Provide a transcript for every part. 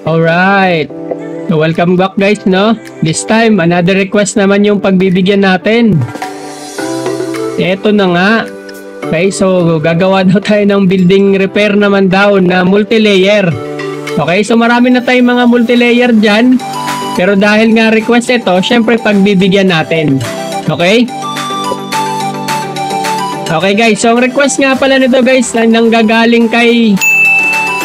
Alright. So, welcome back guys, no? This time, another request naman yung pagbibigyan natin. Eto na nga. Okay, so gagawa daw tayo ng building repair naman daw na multi-layer. Okay, so marami na tayong mga multi-layer dyan. Pero dahil nga request ito, syempre pagbibigyan natin. Okay? Okay guys, so ang request nga pala nito guys, nanggagaling kay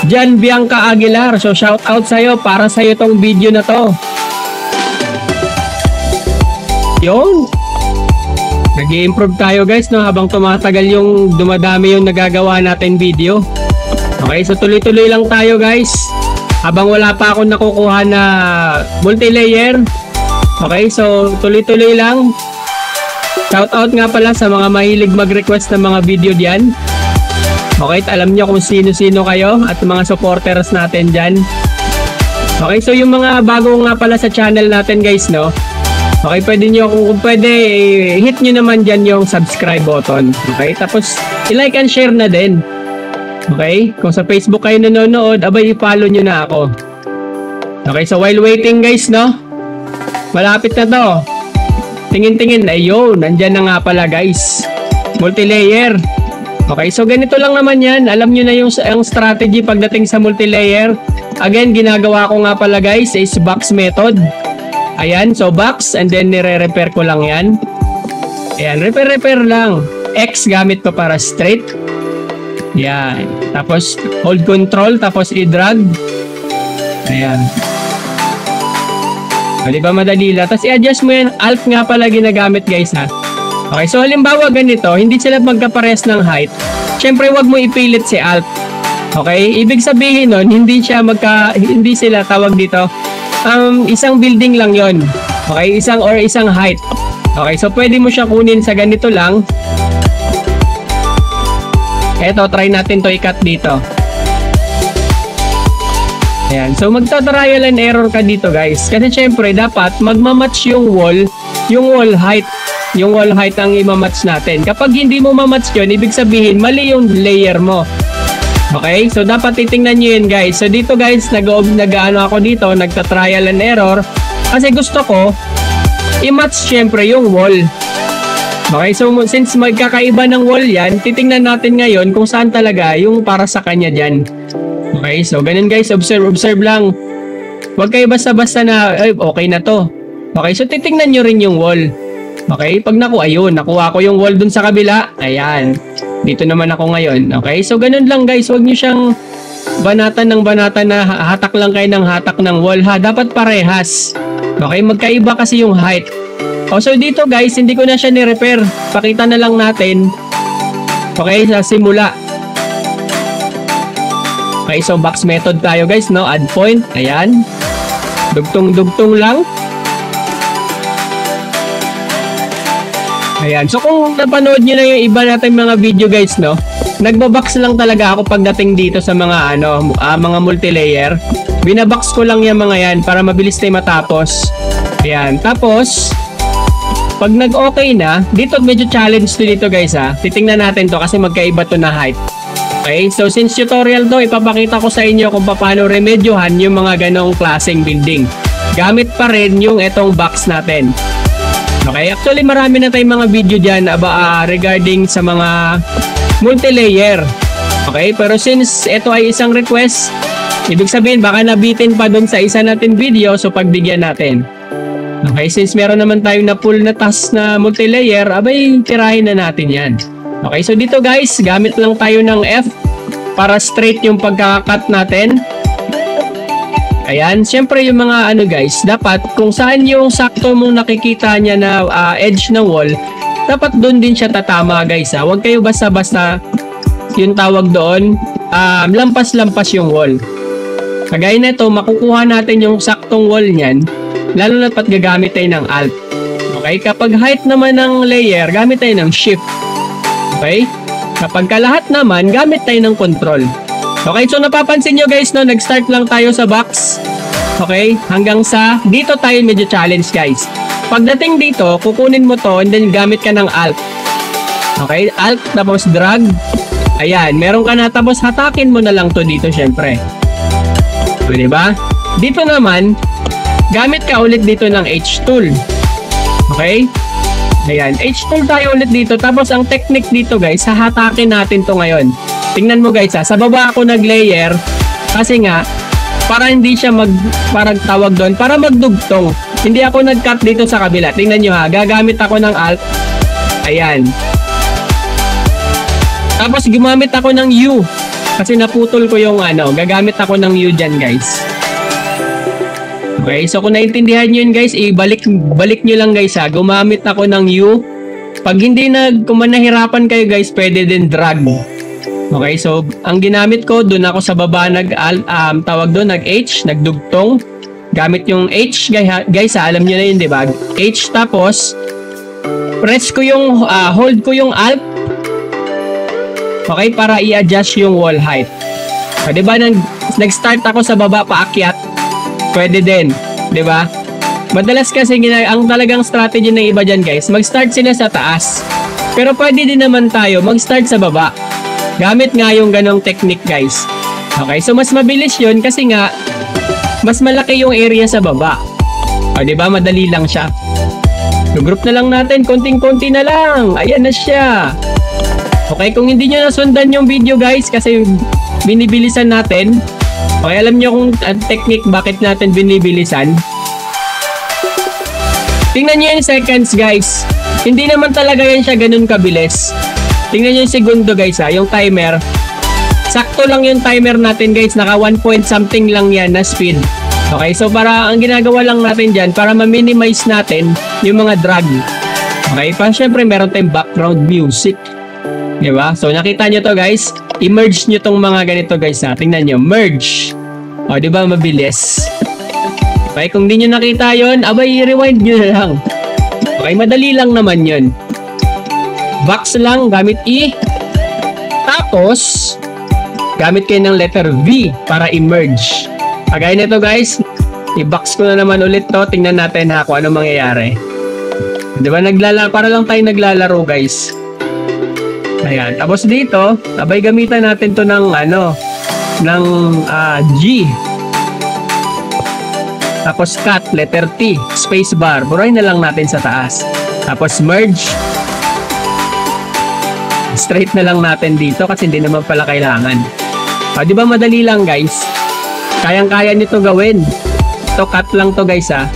Jan Bianca Aguilar. So shout out sa'yo, para sa'yo tong video na to. Yun. Nag-i-improve tayo guys, no, habang tumatagal yung dumadami yung nagagawa natin video. Okay, so tuloy-tuloy lang tayo guys. Habang wala pa akong nakukuha na multi-layer. Okay, so tuloy-tuloy lang. Shout out nga pala sa mga mahilig mag-request ng mga video diyan. Okay, alam niyo kung sino-sino kayo at mga supporters natin diyan. Okay, so yung mga bago nga pala sa channel natin guys, no. Okay, pwede nyo, kung pwede, hit nyo naman dyan yung subscribe button. Okay, tapos i-like and share na din. Okay, kung sa Facebook kayo nanonood, abay i-follow nyo na ako. Okay, so while waiting guys, no, malapit na to. Tingin-tingin, ayun, nandyan na nga pala guys. Multi-layer. Okay, so ganito lang naman yan. Alam nyo na yung strategy pagdating sa multi-layer. Again, ginagawa ko nga pala guys is box method. Ayan, so box and then nire-repair ko lang yan. Ayan, repair lang. X gamit ko para straight. Ayan, tapos hold control, tapos i-drag. Ayan. O, diba madali lang? Tapos i-adjust mo yan. Alt nga pala ginagamit guys ha. Okay, so halimbawa ganito, hindi sila magkapares ng height. Siyempre wag mo ipilit si Alt. Okay, ibig sabihin nun, hindi sila tawag dito. Isang building lang yon. Okay, isang height. Okay, so pwede mo siya kunin sa ganito lang. Eto, try natin to i-cut dito. Ayan, so magta-trial and error ka dito guys. Kasi syempre dapat magmamatch yung wall height. Yung wall height ang imamatch natin. Kapag hindi mo mamatch yun, ibig sabihin mali yung layer mo. Okay, so dapat titingnan nyo yun guys. So dito guys, nag-ano ako dito, nagta-trial and error. Kasi gusto ko, i-match syempre yung wall. Okay, so since magkakaiba ng wall yan, titingnan natin ngayon kung saan talaga yung para sa kanya dyan. Okay, so ganun guys, observe lang. Huwag kayo basta-basta na, ay, okay na to. Okay, so titingnan nyo rin yung wall. Okay, pag nakuha ko yung wall dun sa kabila. Ayan. Dito naman ako ngayon. Okay, so ganun lang guys. Huwag nyo siyang banatan na hatak lang kayo ng hatak ng wall ha. Dapat parehas. Okay, magkaiba kasi yung height. So dito guys, hindi ko na siya ni-repair. Pakita na lang natin. Okay, sa simula. Okay, so box method tayo guys, no? Add point. Ayan. Dugtong-dugtong lang. Ayan. So kung napanood nyo na yung iba natin mga video guys, no, nagbabox lang talaga ako pagdating dito sa mga mga multi-layer. Binabox ko lang yung mga yan para mabilis tayo matapos. Ayan. Tapos pag nag-okay na, dito medyo challenge to dito guys ha. Titingnan natin to kasi magkaiba to na height. Okay, so since tutorial to, ipapakita ko sa inyo kung paano remedyohan yung mga ganong klaseng building. Gamit pa rin yung etong box natin. Okay, actually marami na tayong mga video dyan regarding sa mga multi-layer. Okay, pero since ito ay isang request, ibig sabihin baka nabitin pa dun sa isa natin video, so pagbigyan natin. Okay, since meron naman tayong na full na task na multi-layer, abay tirahin na natin yan. Okay, so dito guys, gamit lang tayo ng F para straight yung pagkakakat natin. Ayan, syempre yung mga guys, dapat kung saan yung sakto mong nakikita niya na edge ng wall, dapat doon din siya tatama guys ha. Huwag kayo basta-basta yung tawag doon, lampas-lampas yung wall. Kagaya na ito, makukuha natin yung saktong wall niyan, lalo na pat gagamit tayo ng Alt. Okay, kapag height naman ng layer, gamit tayo ng Shift. Okay, kapag kalahat naman, gamit tayo ng Control. Okay, so napapansin nyo guys, no, nag-start lang tayo sa box. Okay, hanggang sa dito tayo medyo challenge guys. Pagdating dito, kukunin mo to and then gamit ka ng Alt. Okay, Alt tapos drag. Ayan, meron ka na tapos hatakin mo na lang to dito syempre. Pwede ba? Dito naman, gamit ka ulit dito ng H tool. Okay? Ayan, H tool tayo ulit dito. Tapos ang technique dito guys, hahatakin natin to ngayon. Tingnan mo guys sa baba ako nag-layer kasi nga para hindi siya parang tawag doon, para magdugtong. Hindi ako nag-cut dito sa kabila. Tingnan nyo ha, gagamit ako ng Alt. Ayan. Tapos gumamit ako ng U kasi naputol ko yung gagamit ako ng U dyan guys. Okay, so kung naintindihan nyo yun guys, balik nyo lang guys ha. Gumamit ako ng U. Pag hindi kung nahirapan kayo guys, pwede din drag. Okay, so ang ginamit ko, doon ako sa baba tawag doon, nag-H, nagdugtong. Gamit yung H guys ha, alam nyo na yun diba? H tapos, press ko yung, hold ko yung Alt. Okay, para i-adjust yung wall height. O, diba, nag-start ako sa baba paakyat. Pwede din, di ba? Madalas kasi ang talagang strategy ng iba dyan guys, mag-start sila sa taas. Pero pwede din naman tayo mag-start sa baba. Gamit nga yung ganong technique guys. Okay, so mas mabilis yun kasi nga mas malaki yung area sa baba. O, di ba? Madali lang siya. So, group na lang natin, konting-konti na lang. Ayan na siya. Okay, kung hindi nyo nasundan yung video guys kasi binibilisan natin. Okay, alam nyo kung technique bakit natin binibilisan. Tingnan nyo yung seconds guys. Hindi naman talaga yan siya ganun kabilis. Tingnan nyo yung segundo guys ha, yung timer. Sakto lang yung timer natin guys, naka 1 point something lang yan na speed. Okay, so para ang ginagawa lang natin dyan, para ma-minimize natin yung mga drag. Okay, pa syempre meron tayong background music. Diba? So nakita nyo to guys, i-merge nyo tong mga ganito guys ha. Tingnan nyo, merge. O diba, mabilis. Okay, kung di nyo nakita yon, abay i-rewind nyo na lang. Okay, madali lang naman yun. Box lang, gamit E. Tapos gamit kayo ng letter V para i-merge. Kagaya nito guys, i-box ko na naman ulit to. Tingnan natin ha kung ano mangyayari. Diba, para lang tayo naglalaro guys. Ayan. Tapos dito, abay gamitan natin to ng G. Tapos cut, letter T, space bar. Burahin na lang natin sa taas. Tapos merge. Straight na lang natin dito kasi hindi naman pala kailangan. O, di ba madali lang guys? Kayang-kaya nito gawin. Ito, cut lang to guys ha.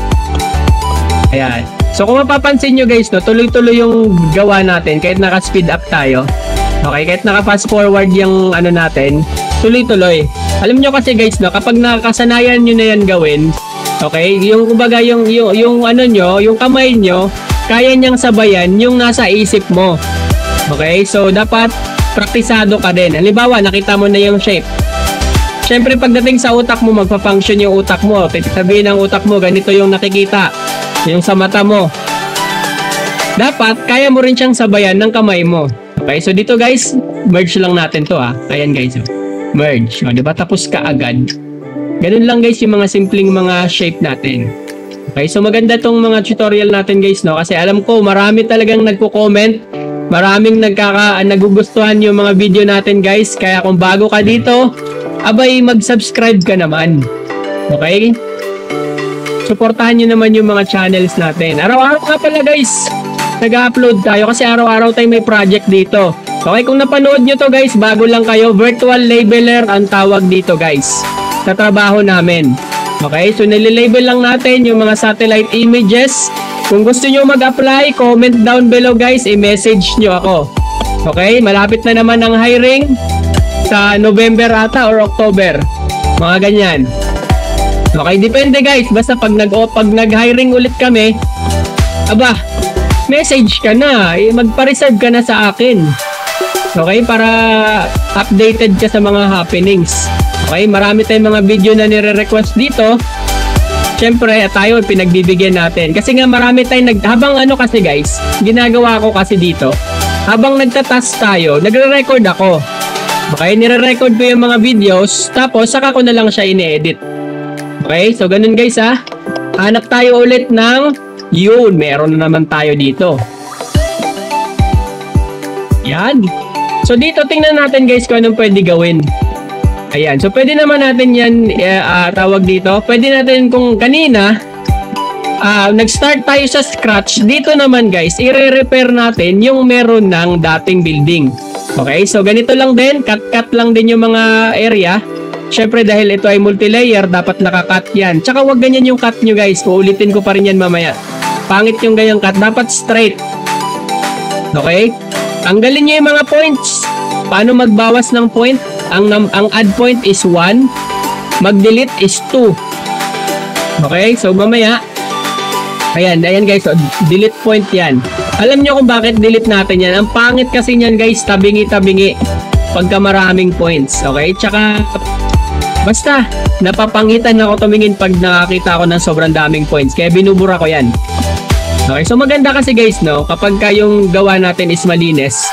Ayan. So kung mapapansin nyo guys, no, tuloy-tuloy yung gawa natin kahit naka-speed up tayo. Okay, kahit naka-fast forward yung natin, tuloy-tuloy. Alam nyo kasi guys, no, kapag nakasanayan nyo na yan gawin, okay, yung kumbaga yung kamay nyo, kaya niyang sabayan yung nasa isip mo. Okay, so dapat praktisado ka din. Halimbawa, nakita mo na yung shape. Siyempre, pagdating sa utak mo, magpa-function yung utak mo. Sabihin ng utak mo, ganito yung nakikita. Yung sa mata mo. Dapat, kaya mo rin siyang sabayan ng kamay mo. Okay, so dito guys, merge lang natin to ha. Ayan guys, merge. O, diba? Tapos ka agad. Ganun lang guys yung mga simpleng mga shape natin. Okay, so maganda tong mga tutorial natin guys, no? Kasi alam ko, marami talagang nagko-comment. Maraming nagugustuhan yung mga video natin guys. Kaya kung bago ka dito, abay mag-subscribe ka naman. Okay? Suportahan nyo naman yung mga channels natin. Araw-araw nga pala guys, nag-upload tayo kasi araw-araw tayo may project dito. Okay, kung napanood nyo to guys, bago lang kayo, virtual labeler ang tawag dito guys. Sa trabaho namin. Okay, so nililabel lang natin yung mga satellite images. Kung gusto nyo mag-apply, comment down below guys, i-message nyo ako. Okay, malapit na naman ang hiring sa November ata or October. Mga ganyan. Okay, depende guys. Basta pag nag-hiring ulit kami, aba, message ka na. Magpa-reserve ka na sa akin. Okay, para updated ka sa mga happenings. Okay, marami tayong mga video na nire-request dito. Siyempre, tayo pinagbibigyan natin. Kasi nga marami tayong habang kasi guys, ginagawa ko kasi dito, habang nagtatask tayo, nagre-record ako. Okay, nire-record ko yung mga videos, tapos saka ko na lang siya ine-edit. Okay, so ganun guys ha. Hanap tayo ulit ng yun, meron na naman tayo dito. Yan. So dito, tingnan natin guys kung anong pwede gawin. Ayan. So, pwede naman natin yan, tawag dito. Pwede natin kung kanina, nag-start tayo sa scratch. Dito naman guys, i-repair natin yung meron ng dating building. Okay, so ganito lang din. Cut-cut lang din yung mga area. Syempre dahil ito ay multi-layer, dapat naka-cut yan. Tsaka wag ganyan yung cut nyo guys. Uulitin ko pa rin yan mamaya. Pangit yung ganyang cut. Dapat straight. Okay? Tanggalin nyo yung mga points. Paano magbawas ng point? Ang add point is 1. Mag-delete is 2. Okay? So, mamaya. Ayan guys. So, delete point yan. Alam nyo kung bakit delete natin yan. Ang pangit kasi yan guys. Tabingi-tabingi. Pagka maraming points. Okay? Tsaka, basta, napapangitan ako tumingin pag nakakita ako ng sobrang daming points. Kaya binubura ko yan. Okay? So, maganda kasi guys, no? Kapag yung gawa natin is malinis.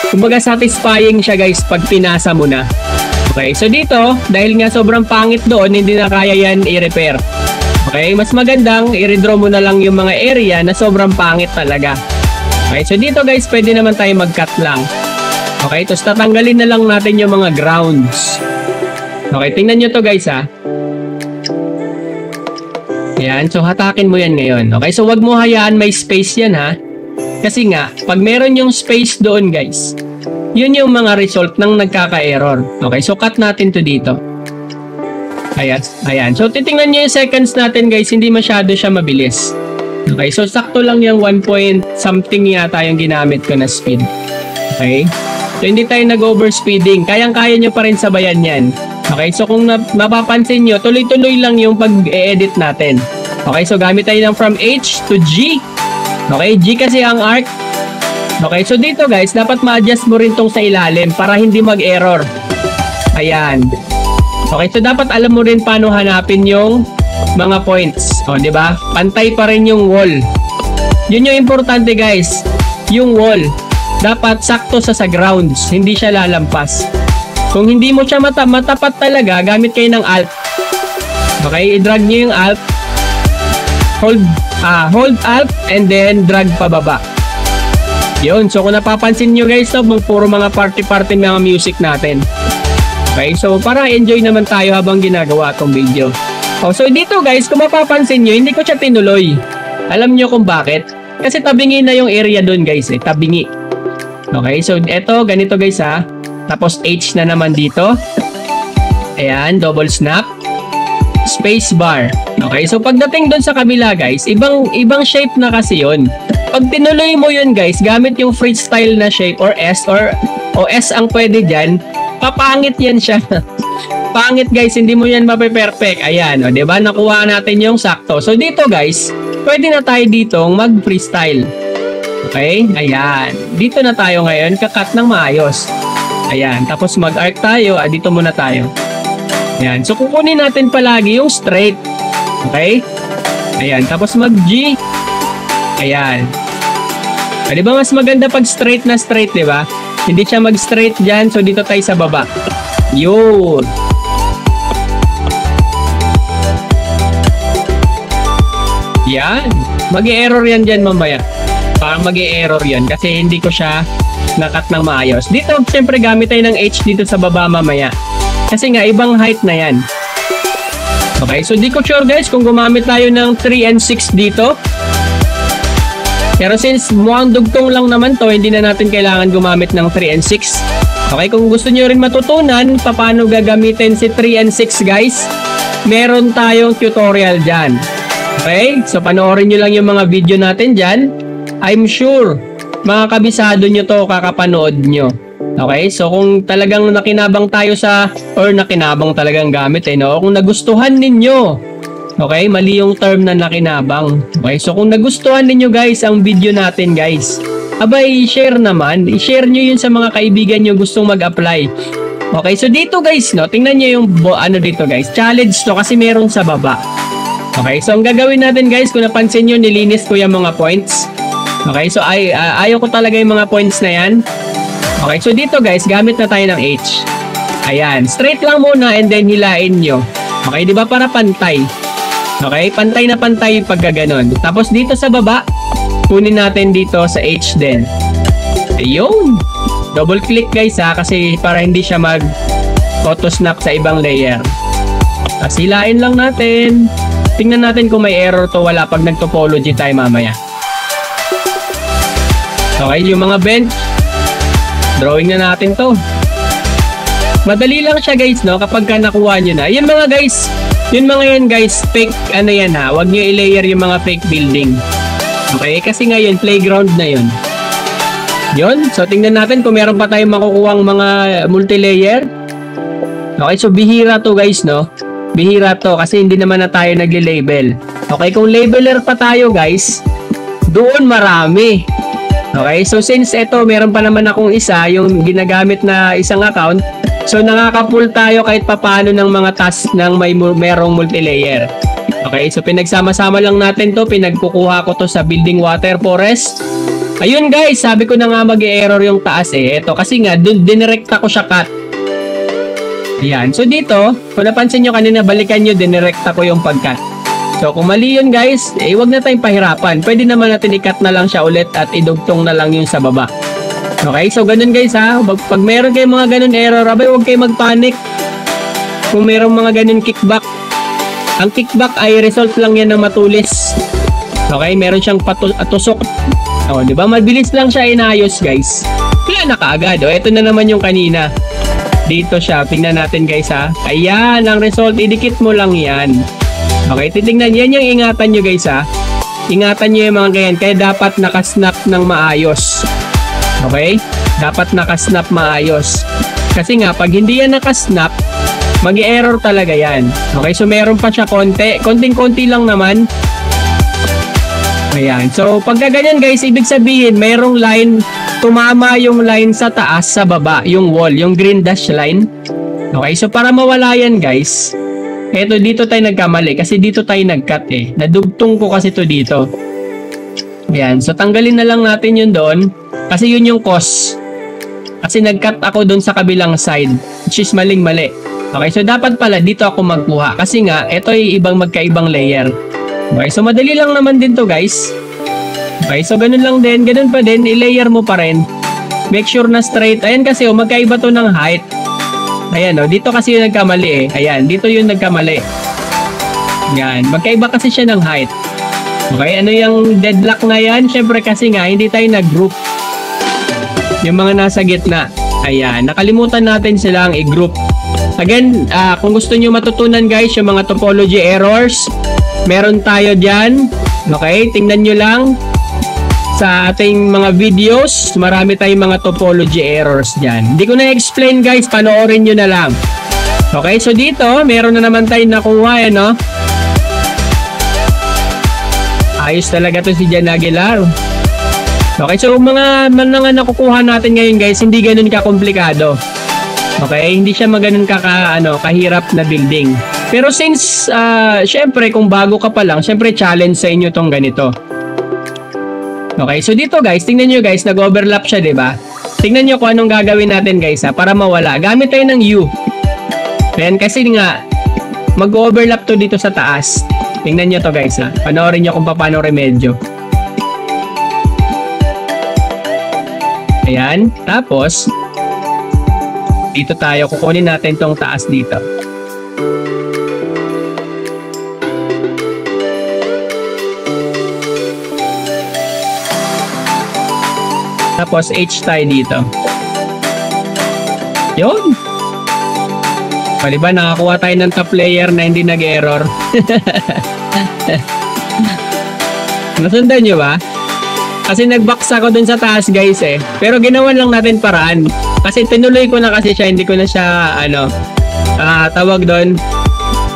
Kumbaga satisfying siya guys pag pinasa mo na. Okay, so dito, dahil nga sobrang pangit doon, hindi na kaya yan i-repair. Okay, mas magandang i-redraw mo na lang yung mga area na sobrang pangit talaga. Okay, so dito guys, pwede naman tayo mag-cut lang. Okay, tapos tatanggalin na lang natin yung mga grounds. Okay, tingnan nyo to guys ha. Ayan, so hatakin mo yan ngayon. Okay, so wag mo hayaan may space yan ha. Kasi nga, pag meron yung space doon guys, yun yung mga result ng nagkaka-error. Okay, so cut natin to dito. Ayan. So, titingnan nyo yung seconds natin guys, hindi masyado siya mabilis. Okay, so sakto lang yung 1 point something yata yung ginamit ko na speed. Okay, so hindi tayo nag-overspeeding. Kayang-kaya nyo pa rin sabayan yan. Okay, so kung mapapansin nyo, tuloy-tuloy lang yung pag-edit natin. Okay, so gamit tayo ng from H to G. Okay, G kasi ang arc. Okay, so dito guys, dapat ma-adjust mo rin tong sa ilalim para hindi mag-error. Ayan. Okay, so dapat alam mo rin paano hanapin yung mga points. O, di ba? Pantay pa rin yung wall. Yun yung importante guys. Yung wall, dapat sakto sa grounds. Hindi siya lalampas. Kung hindi mo siya matapat talaga, gamit kayo ng Alt. Okay, i-drag nyo yung Alt. Hold Alt and then drag pababa. Yun, so kung napapansin nyo guys, so, puro mga party-party mga music natin. Okay, so para enjoy naman tayo habang ginagawa itong video. Oh, so dito guys, kung mapapansin nyo, hindi ko siya tinuloy. Alam nyo kung bakit? Kasi tabingi na yung area doon guys, tabingi. Okay, so eto, ganito guys ha. Tapos H na naman dito. Ayan, double snap. Space bar. Okay, so pagdating doon sa kabila guys, ibang shape na kasi yun. Pag tinuloy mo yun guys, gamit yung freestyle na shape or S o S ang pwede dyan, papangit yan siya. Pangit guys, hindi mo yan mape-perfect. Ayan, o diba, nakuha natin yung sakto. So dito guys, pwede na tayo ditong mag-freestyle. Okay, ayan. Dito na tayo ngayon, kakat ng maayos. Ayan, tapos mag-arc tayo, dito muna tayo. Ayan, so kukunin natin palagi yung straight. Okay? Ayan, tapos mag-G. Ayan. Di ba mas maganda pag straight na straight, di ba? Hindi siya mag-straight dyan, so dito tayo sa baba. Yun. Yan. Mag-e-error yan dyan mamaya. Parang mag-e-error yan kasi hindi ko siya nakat ng maayos. Dito, siyempre gamit tayo ng H dito sa baba mamaya. Kasi nga, ibang height na yan. Okay, so di ko sure guys kung gumamit tayo ng 3 and 6 dito. Pero since mukhang dugtong lang naman to, hindi na natin kailangan gumamit ng 3 and 6. Okay, kung gusto nyo rin matutunan paano gagamitin si 3 and 6 guys, meron tayong tutorial dyan. Okay, so panoorin nyo lang yung mga video natin dyan. I'm sure mga kabisado nyo to kakapanood nyo. Okay, so kung talagang nakinabang tayo sa, or nakinabang talagang gamit no? Kung nagustuhan ninyo, okay, mali yung term na nakinabang. Okay, so kung nagustuhan ninyo guys ang video natin guys, abay i-share naman, i-share nyo yun sa mga kaibigan nyo gustong mag-apply. Okay, so dito guys, no, tingnan nyo yung ano dito guys, challenge to kasi meron sa baba. Okay, so ang gagawin natin guys, kung napansin nyo, nilinis ko yung mga points. Okay, so ayaw ko talaga yung mga points na yan. Okay, so dito guys, gamit na tayo ng H. Ayan, straight lang muna and then hilain nyo. Okay, di ba para pantay? Okay, pantay na pantay pag gaganon. Tapos dito sa baba, kunin natin dito sa H din. Ayun. Double click guys ha, kasi para hindi siya auto snap sa ibang layer. Hilain lang natin. Tingnan natin kung may error to wala pag nag-topology tayo mamaya. Okay, yung mga bench, drawing na natin to. Madali lang siya guys, no? Kapag ka nakuha nyo na. Yung mga guys, fake, ano yan ha? Huwag nyo i-layer yung mga fake building. Okay, kasi ngayon, playground na yun. Yun, so tingnan natin kung meron pa tayong makukuhang mga multi-layer. Okay, so bihira to guys, no? Bihira to kasi hindi naman na tayo nagli-label. Okay, kung labeler pa tayo guys, doon marami. Okay, so since ito, meron pa naman akong isa, yung ginagamit na isang account, so nakaka-pull tayo kahit papaano ng mga task ng merong multi-layer. Okay, so pinagsama-sama lang natin to, pinagkukuha ko to sa building water forest. Ayun guys, sabi ko na nga mag-error yung taas eh. Ito kasi nga, dinirekta ko siya cut. Ayan, so dito, kung napansin nyo kanina, balikan nyo, dinirekta ko yung pag-cut. So kung mali yun guys, huwag na tayong pahirapan. Pwede naman natin i-cut na lang siya ulit at idugtong na lang yung sa baba. Okay, so ganun guys ha. Pag meron kayong mga ganun error, abay huwag kayong mag-panic. Kung meron mga ganun kickback. Ang kickback ay result lang yan ng matulis. Okay, meron siyang tusok. O, di ba? Mabilis lang siya inayos guys. Wala na kaagad. O, ito na naman yung kanina. Dito siya. Tingnan natin guys ha. Ayan, ang result. Idikit mo lang yan. Okay, titingnan. Yan yung ingatan nyo guys ha. Ingatan nyo yung mga ganyan. Kaya dapat nakasnap ng maayos. Okay? Dapat nakasnap maayos. Kasi nga, pag hindi yan nakasnap, mag-error talaga yan. Okay, so meron pa siya konti. Konting-konti lang naman. Ayan. So, pagka ganyan guys, ibig sabihin, merong line, tumama yung line sa taas, sa baba, yung wall, yung green dash line. Okay, so para mawala yan guys, eto dito tayo nagkamali kasi dito tayo nag-cut eh. Nadugtong ko kasi to dito. Ayan, so tanggalin na lang natin yun doon kasi yun yung cause. Kasi nag-cut ako doon sa kabilang side, which is maling-mali. Okay, so dapat pala dito ako magkuha kasi nga, ito ay ibang magkaibang layer. Okay, so madali lang naman din to guys. Okay, so ganun lang din, ganun pa din, i-layer mo pa rin. Make sure na straight. Ayan kasi magkaiba to ng height. Ayan dito kasi yung nagkamali eh. Ayan, dito yung nagkamali. Ayan, magkaiba kasi siya ng height. Okay, ano yung deadlock na yan? Syempre kasi nga, hindi tayo nag-group. Yung mga nasa gitna. Ayan, nakalimutan natin silang i-group. Again, kung gusto nyo matutunan guys, yung mga topology errors, meron tayo dyan. Okay, tingnan nyo lang sa ating mga videos. Marami tayong mga topology errors dyan. Hindi ko na-explain guys, panoorin nyo na lang. Okay, so dito, meron na naman tayong nakuha yan, no? Ayos talaga to si Jan Aguilar. Okay, so mga nakukuha natin ngayon guys, hindi ganun ka-komplikado. Okay, hindi siya maganon kahirap na building. Pero since, syempre, kung bago ka pa lang, syempre challenge sa inyo tong ganito. Okay, so dito guys, tingnan nyo guys, nag-overlap siya, diba? Tingnan nyo kung anong gagawin natin guys, para mawala. Gamit tayo ng U. Ayan, kasi nga, mag-overlap to dito sa taas. Tingnan nyo to guys, ha. Panoorin nyo kung paano remedyo. Ayan, tapos, dito tayo, kukunin natin tong taas dito. Tapos H tayo dito. Yun. Diba, nakakuha tayo ng top layer na hindi nag-error. Nasundan nyo ba? Kasi nag-box ako dun sa taas guys eh. Pero ginawan lang natin paraan. Kasi tinuloy ko na kasi siya, hindi ko na siya, tawag doon.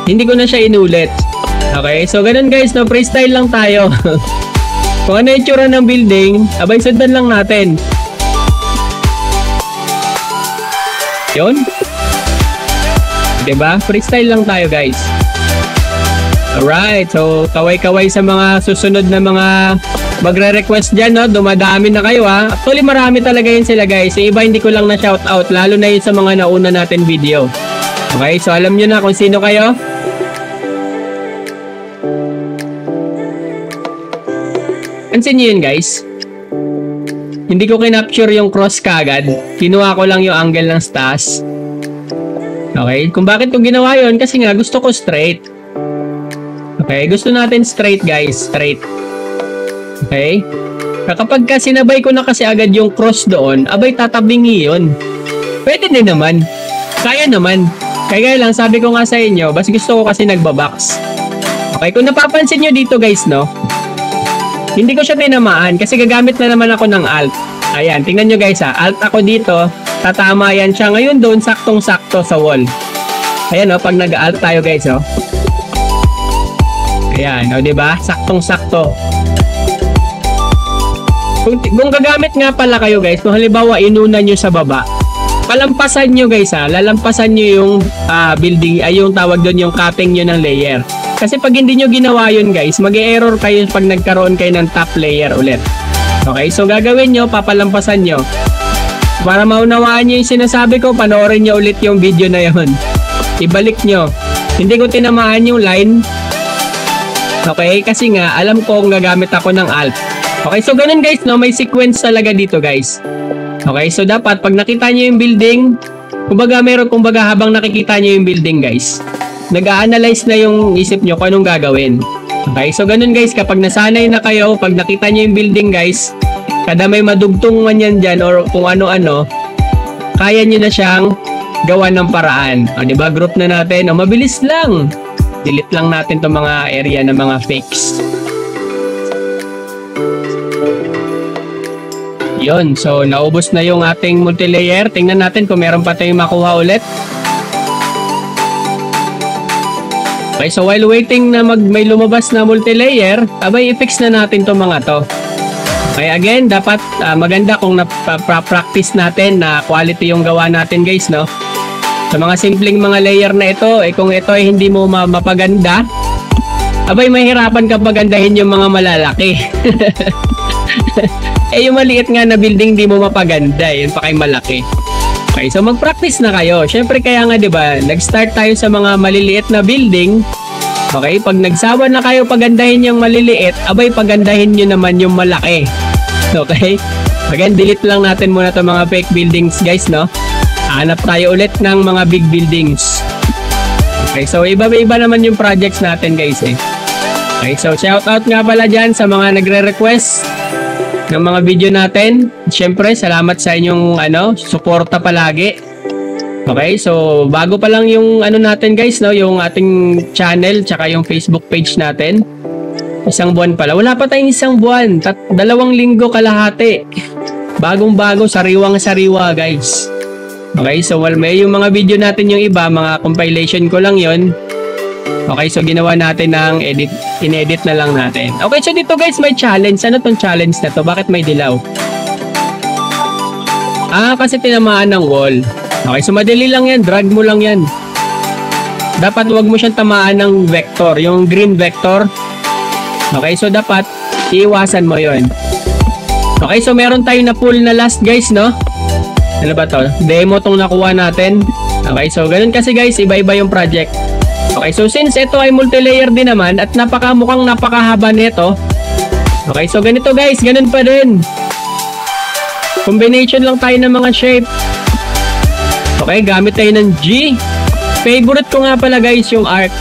Hindi ko na siya inulit. Okay, so ganun guys, no, freestyle lang tayo. Kung ano yung tsura ng building, abay sundan lang natin. Yun. Diba? Freestyle lang tayo guys. Alright, so kaway-kaway sa mga susunod na mga magre-request dyan, no? Dumadami na kayo ha. Actually marami talaga yun sila guys. Yung iba hindi ko lang na shoutout, lalo na yun sa mga nauna natin video. Okay, so alam nyo na kung sino kayo. Pansin nyo yun guys, hindi ko kinapture yung cross kagad. Kinuha ko lang yung angle ng taas. Okay, kung bakit ko ginawa yun, kasi nga gusto ko straight. Okay, gusto natin straight guys, straight. Okay, kapag ka sinabay ko na kasi agad yung cross doon, abay tatabingi yun. Pwede din naman, kaya naman. Kaya lang, sabi ko nga sa inyo, basta gusto ko kasi nagbabox. Okay, kung napapansin nyo dito guys, no, hindi ko siya tinamaan kasi gagamit na naman ako ng alt. Ayan, tingnan nyo guys ha, alt ako dito, tatama yan siya ngayon doon, saktong-sakto sa wall. Ayan o, pag nag-alt tayo guys o. Ayan o, diba? Saktong-sakto. Kung gagamit nga pala kayo guys, kung halimbawa inuna nyo sa baba, palampasan nyo guys ha, lalampasan nyo yung building, ay yung tawag doon, yung cutting nyo ng layer. Kasi pag hindi nyo ginawa yun guys, mag-error kayo pag nagkaroon kayo ng top layer ulit. Okay, so gagawin nyo, papalampasan nyo. Para maunawaan nyo yung sinasabi ko, panoorin nyo ulit yung video na yun. Ibalik nyo. Hindi ko tinamaan yung line. Okay, kasi nga, alam ko kung gagamit ako ng alt. Okay, so ganun guys, no? May sequence talaga dito guys. Okay, so dapat pag nakita nyo yung building, kumbaga habang nakikita nyo yung building guys, nag-a-analyze na yung isip nyo kung anong gagawin. Okay, so ganun guys, kapag nasanay na kayo, pag nakita nyo yung building guys, kada may madugtong man yan dyan or kung ano-ano, kaya nyo na siyang gawa ng paraan. O, diba? Group na natin. O, mabilis lang. Delete lang natin itong mga area ng mga fakes. Yun. So, naubos na yung ating multilayer. Tingnan natin kung meron pa tayong makuha ulit. Okay, so while waiting na may lumabas na multilayer, abay i-fix na natin itong mga to. Okay, again, dapat maganda kung na-practice natin na quality yung gawa natin guys, no? Sa mga simpleng mga layer na ito, kung ito ay hindi mo mapaganda, abay mahirapan ka pagandahin yung mga malalaki. Yung maliit nga na building di mo mapaganda, yun pa kay malaki. Okay, so mag-practice na kayo. Syempre kaya nga 'di ba, nag-start tayo sa mga maliliit na building. Okay, pag nagsawa na kayo pagandahin yung maliliit, abay pagandahin niyo naman yung malaki. Okay? Again, delete lang natin muna 'tong mga fake buildings, guys, no? Hanap tayo ulit ng mga big buildings. Okay, so iba-iba naman yung projects natin, guys, eh. Okay, so shout out nga pala dyan sa mga nagre-request ng mga video natin. Siyempre, salamat sa inyong suporta palagi. Okay, so bago pa lang yung natin guys, no, yung ating channel tsaka yung Facebook page natin. 1 buwan pala. Wala pa tayong 1 buwan. 2 linggo kalahati. Bagong-bago, sariwang-sariwa guys. Okay, so may yung mga video natin yung iba, mga compilation ko lang yon. Okay, so ginawa natin ng in-edit na lang natin. Okay, so dito guys may challenge. Ano tong challenge na to? Bakit may dilaw? Kasi tinamaan ng wall. Okay, so madali lang yan. Drag mo lang yan. Dapat wag mo siyang tamaan ng vector. Yung green vector. Okay, so dapat iiwasan mo yon. Okay, so meron tayong na pull na last guys, no? Ano ba to? Demo tong nakuha natin. Okay, so ganun kasi guys, iba-iba yung project. Okay, so since ito ay multilayer din naman at mukhang napakahaba nito. Okay, so ganito guys, ganun pa din. Combination lang tayo ng mga shape. Okay, gamit tayo ng G. Favorite ko nga pala guys yung arc.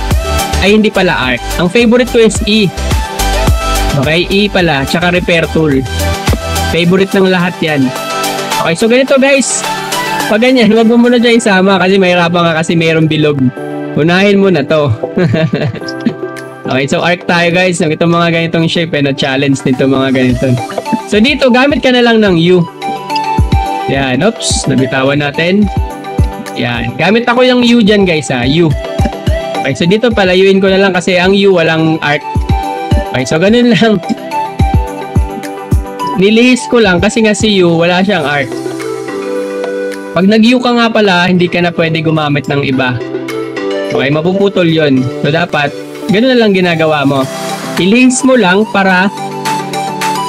Ay, hindi pala arc. Ang favorite ko is E. Okay, E pala, tsaka repair tool. Favorite ng lahat yan. Okay, so ganito guys. Pag ganyan, wag mo muna dyan isama kasi mahirapan ka kasi mayroong bilog. Unahin mo na to. Okay, so arc tayo guys. Itong mga ganitong shape na-challenge nito mga ganito. So dito, gamit ka na lang ng U. Yan, oops. Nabitawan natin. Yan. Gamit ako yung U dyan guys, U. Okay, so dito palayuin ko na lang kasi ang U walang arc. Okay, so ganun lang. Nilihis ko lang kasi nga si U wala siyang arc. Pag nag-U ka nga pala, hindi ka na pwede gumamit ng iba. Okay, mapuputol yon. So dapat, ganoon na lang ginagawa mo. Ilihis mo lang para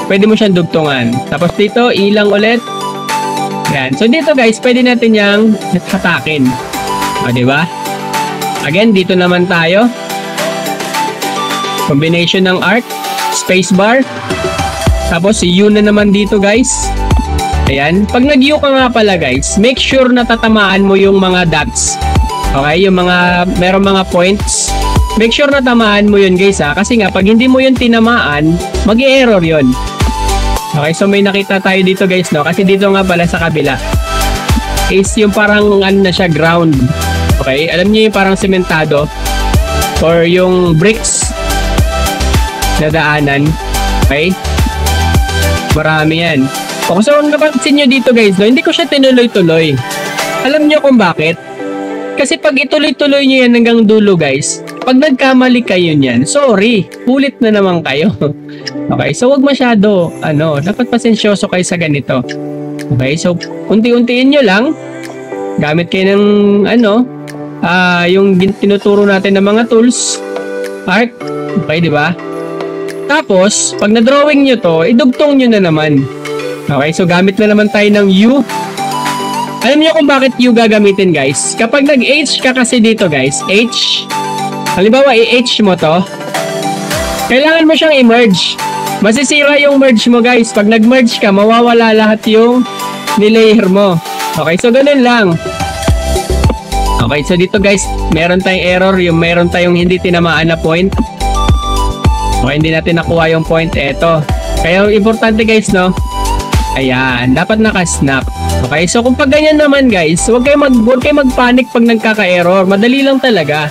pwede mo siyang dugtungan. Tapos dito, ilang ulit. Yan. So dito guys, pwede natin yang hatakin. O, diba? Again, dito naman tayo. Combination ng arc, spacebar. Tapos si U na naman dito guys. Ayan. Pag nag-U ka nga pala guys, make sure na tatamaan mo yung mga dots. Okay, yung mga merong mga points. Make sure na tamaan mo yun guys ha. Kasi nga pag hindi mo yun tinamaan, mag-error yun. Okay, so may nakita tayo dito guys no. Kasi dito nga pala sa kabila is yung parang ano na siya, ground. Okay, alam niyo yung parang sementado or yung bricks na daanan. Okay, marami yan. Okay, so kung napansin nyo dito guys no, hindi ko siya tinuloy-tuloy. Alam niyo kung bakit? Kasi pag ituloy-tuloy nyo yan hanggang dulo guys, pag nagkamali kayo niyan, sorry, ulit na naman kayo. Okay, so wag masyado, dapat pasensyoso kayo sa ganito. Okay, so unti-untiin nyo lang, gamit kayo ng, yung tinuturo natin ng mga tools, arc, okay, di ba? Tapos, pag na-drawing nyo to, idugtong nyo na naman. Okay, so gamit na naman tayo ng U. Alam niyo kung bakit U gagamitin guys? Kapag nag-H ka kasi dito guys, H, halimbawa i-H mo to, kailangan mo siyang i-merge. Masisira yung merge mo guys. Pag nag-merge ka, mawawala lahat yung nilayer mo. Okay, so ganun lang. Okay, so dito guys, meron tayong error, yung meron tayong hindi tinamaan na point. Okay, hindi natin nakuha yung point. Eto. Kaya importante guys, no? Ayan, dapat naka-snap. Okay, so kung pag ganyan naman guys, huwag kayo mag-panic pag nagkaka-error. Madali lang talaga.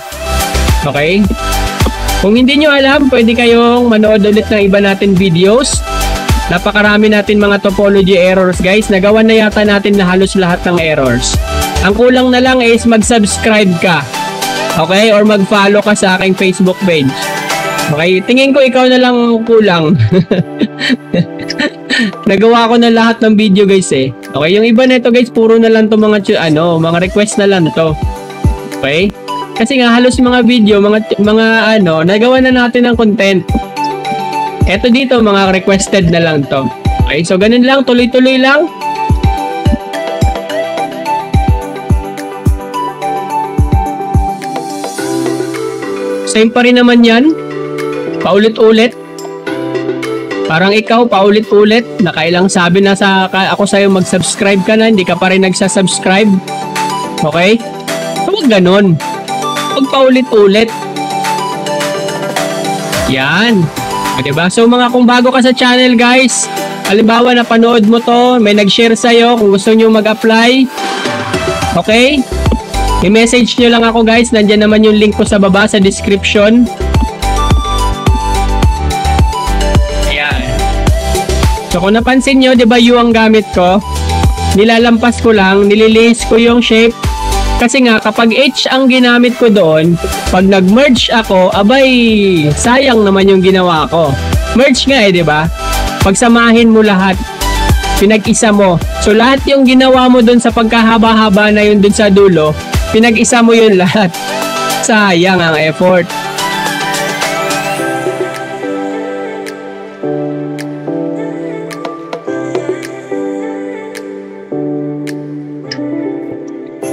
Okay? Kung hindi nyo alam, pwede kayong manood ulit ng iba natin videos. Napakarami natin mga topology errors guys. Nagawa na yata natin na halos lahat ng errors. Ang kulang na lang is mag-subscribe ka. Okay? Or mag-follow ka sa aking Facebook page. Okay? Tingin ko ikaw na lang kulang. Nagawa ko na lahat ng video guys eh. Okay, yung iba nito guys, puro na lang to mga request na lang to. Okay? Kasi nga halos mga video, nagawa na natin ng content. Eto dito, mga requested na lang to. Okay, so ganun lang, tuloy-tuloy lang. Same pa rin naman yan. Paulit-ulit. Parang ikaw, paulit-ulit, nakailang sabi na ako sa'yo mag-subscribe ka na, hindi ka pa rin nagsasubscribe. Okay? Huwag ganun. Huwag paulit-ulit. Yan. Diba? So kung bago ka sa channel guys, halimbawa napanood mo to, may nag-share sa'yo, kung gusto nyo mag-apply, okay? I-message nyo lang ako guys, nandyan naman yung link ko sa baba sa description. So kung napansin nyo, di ba U ang gamit ko? Nilalampas ko lang, nililihis ko yung shape. Kasi nga, kapag H ang ginamit ko doon, pag nag-merge ako, abay, sayang naman yung ginawa ko. Merge nga di ba? Pagsamahin mo lahat, pinag-isa mo. So lahat yung ginawa mo doon sa pagkahaba-haba na yun doon sa dulo, pinag-isa mo yun lahat. Sayang ang effort.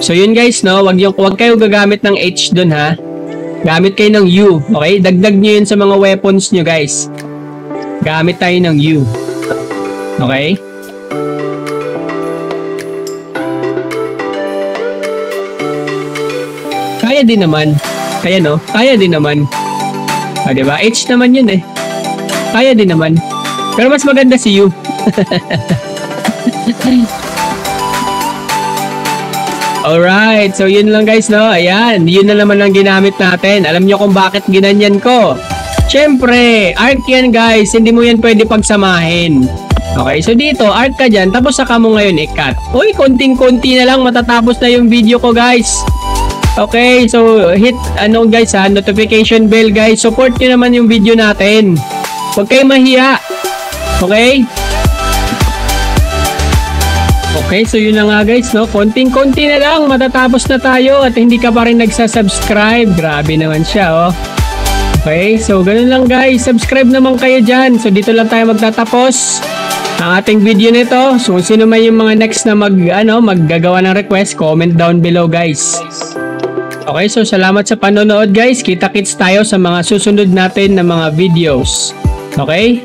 So yun guys, no, wag kayo gagamit ng H dun ha. Gamit kayo ng U, okay? Dagdag nyo yun sa mga weapons nyo guys. Gamit tayo ng U. Okay? Kaya din naman. Kaya no? Kaya din naman. Diba? H naman yun eh. Kaya din naman. Pero mas maganda si U. Alright, so yun lang guys, no? Ayan, yun na naman ang ginamit natin. Alam nyo kung bakit ginanyan ko. Siyempre, arc yan guys, hindi mo yan pwede pagsamahin. Okay, so dito, arc ka dyan, tapos saka mo ngayon i-cut. Uy, konting-konti na lang, matatapos na yung video ko guys. Okay, so hit, guys ha, notification bell guys. Support nyo naman yung video natin. Huwag kayo mahiya. Okay? Okay, so yun na nga guys, no? Konting-konti na lang, matatapos na tayo at hindi ka pa rin nagsasubscribe. Grabe naman siya, oh. Okay, so ganun lang guys. Subscribe naman kayo dyan. So dito lang tayo magtatapos ang ating video nito. So kung sino man yung mga next na maggagawa ng request, comment down below guys. Okay, so salamat sa panonood guys. Kita-kits tayo sa mga susunod natin na mga videos. Okay?